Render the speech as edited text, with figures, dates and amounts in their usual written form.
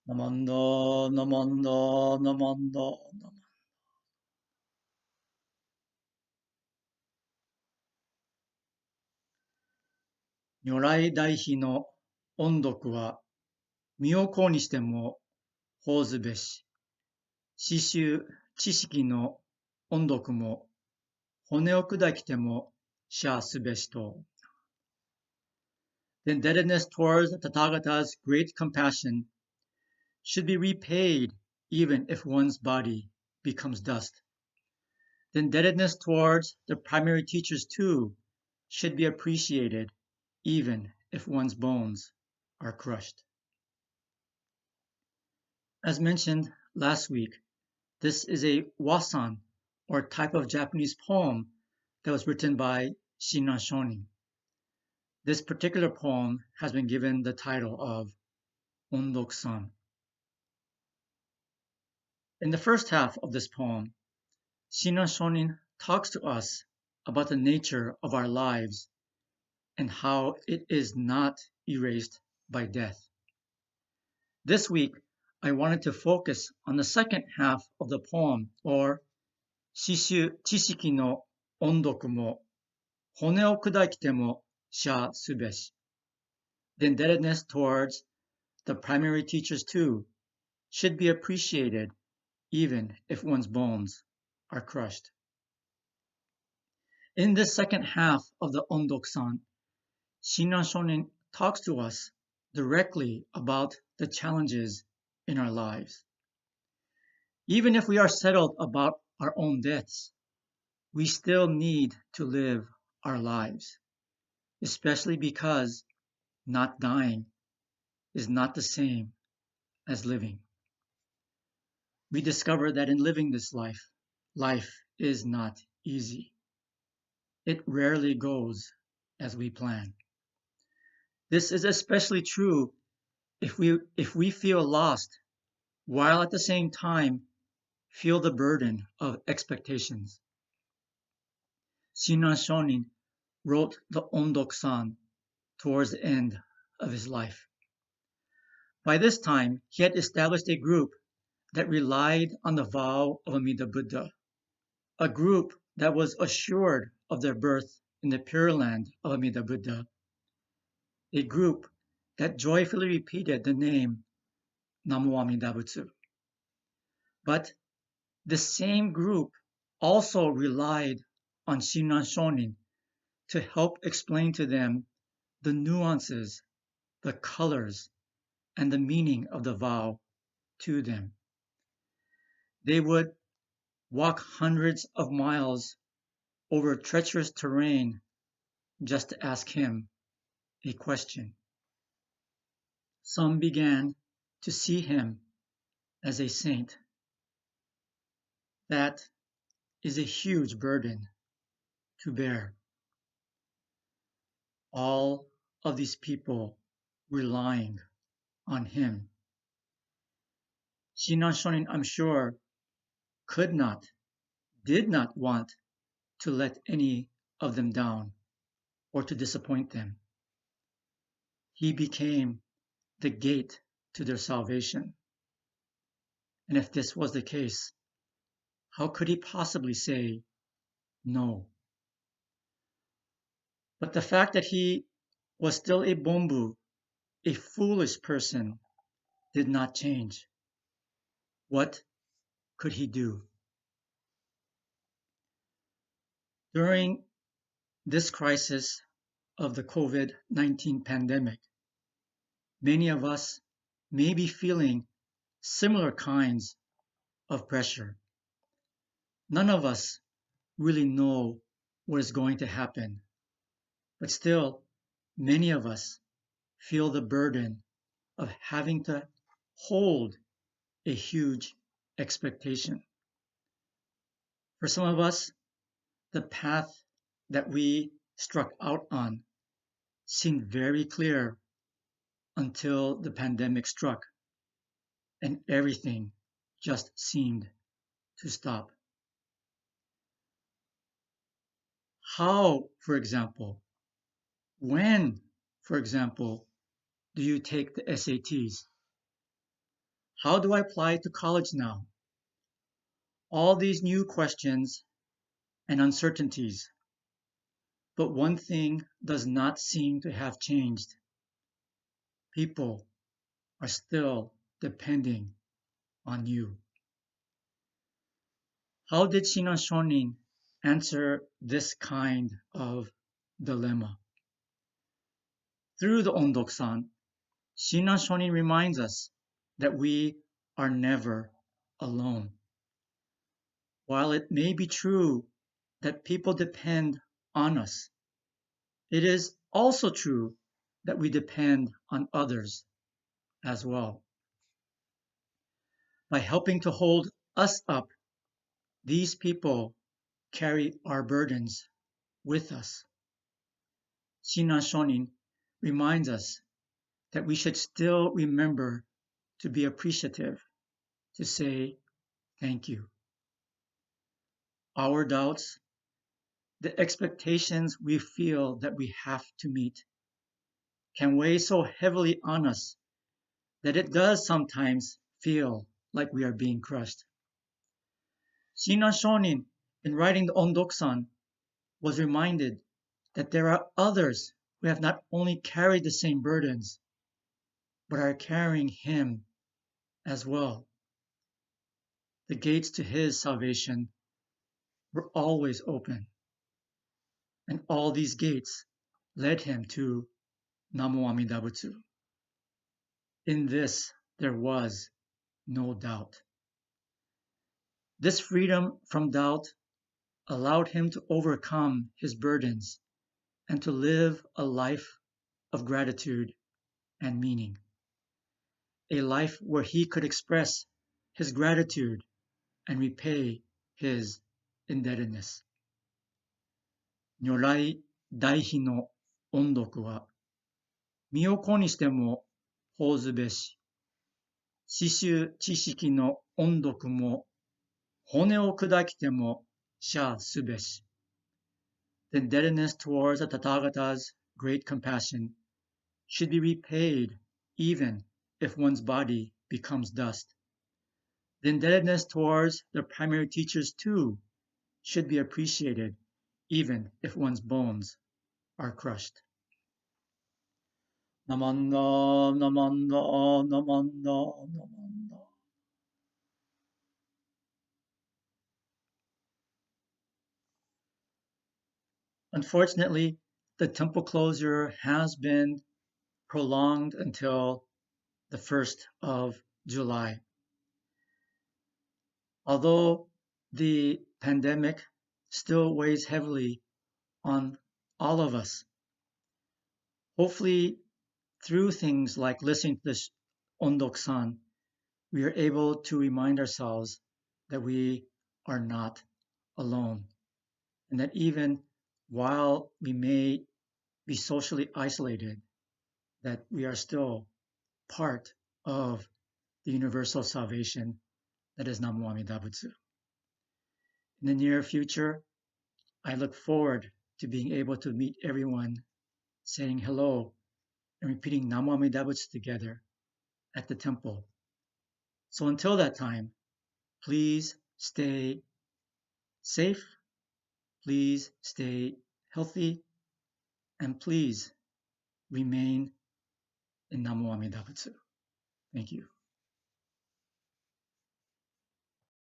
Namando, namando, namando, namando. 如来大悲の音読は、身を粉にしても法ずべし。詩集知識の音読も、骨を砕きても謝すべしと。The indebtedness towards Tathagata's great compassion should be repaid even if one's body becomes dust. The indebtedness towards the primary teachers too should be appreciated even if one's bones are crushed. As mentioned last week, this is a wasan, or type of Japanese poem that was written by Shinran Shonin. This particular poem has been given the title of Ondokusan. In the first half of this poem, Shinran Shonin talks to us about the nature of our lives and how it is not erased by death. This week, I wanted to focus on the second half of the poem, or Shishu Chishiki no Ondoku mo Hone o kudakite mo sha subeshi. The indebtedness towards the primary teachers too should be appreciated even if one's bones are crushed. In this second half of the Ondokusan, Shinran Shonin talks to us directly about the challenges in our lives. Even if we are settled about our own deaths, we still need to live our lives, especially because not dying is not the same as living. We discover that in living this life, life is not easy. It rarely goes as we plan. This is especially true if we feel lost, while at the same time feel the burden of expectations. Shinran Shonin wrote the Ondokusan towards the end of his life. By this time, he had established a group that relied on the vow of Amida Buddha, a group that was assured of their birth in the Pure Land of Amida Buddha, a group that joyfully repeated the name Namo Amida Butsu. But this same group also relied on Shinran Shonin to help explain to them the nuances, the colors, and the meaning of the vow to them. They would walk hundreds of miles over treacherous terrain just to ask him a question. Some began to see him as a saint. That is a huge burden to bear. All of these people relying on him. Shinran Shonin, I'm sure, could not, did not want to let any of them down or to disappoint them. He became the gate to their salvation. And if this was the case, how could he possibly say no? But the fact that he was still a bombu, a foolish person, did not change. What could he do? During this crisis of the COVID-19 pandemic, many of us may be feeling similar kinds of pressure. None of us really know what is going to happen, but still, many of us feel the burden of having to hold a huge expectation. For some of us, the path that we struck out on seemed very clear until the pandemic struck and everything just seemed to stop. How, for example, when, for example, do you take the SATs? How do I apply it to college now? All these new questions and uncertainties. But one thing does not seem to have changed. People are still depending on you. How did Shinran Shonin answer this kind of dilemma? Through the Ondokusan, Shinran Shonin reminds us that we are never alone. While it may be true that people depend on us, it is also true that we depend on others as well. By helping to hold us up, these people carry our burdens with us. Shinran Shonin reminds us that we should still remember to be appreciative, to say thank you. Our doubts, the expectations we feel that we have to meet, can weigh so heavily on us that it does sometimes feel like we are being crushed. Shinran Shonin, in writing the Ondokusan, was reminded that there are others who have not only carried the same burdens, but are carrying him as well. The gates to his salvation were always open, and all these gates led him to Namo Amida Butsu. In this, there was no doubt. This freedom from doubt allowed him to overcome his burdens and to live a life of gratitude and meaning. A life where he could express his gratitude and repay his indebtedness. 如来大悲の音読は、身を粉にしても法ずべし、刺繍知識の音読も、骨を砕きても謝すべし。The indebtedness towards the Tathagata's great compassion should be repaid even if one's body becomes dust. The indebtedness towards the primary teachers too should be appreciated even if one's bones are crushed. Namanda, namanda, namanda, namanda. Unfortunately, the temple closure has been prolonged until the 1st of July. Although the pandemic still weighs heavily on all of us, hopefully through things like listening to this Ondokusan, we are able to remind ourselves that we are not alone, and that even while we may be socially isolated, that we are still part of the universal salvation that is Namo Amida Butsu. In the near future, I look forward to being able to meet everyone, saying hello and repeating Namo Amida Butsu together at the temple. So until that time, please stay safe, please stay healthy, and please remain in Namo Amida Butsu. Thank you.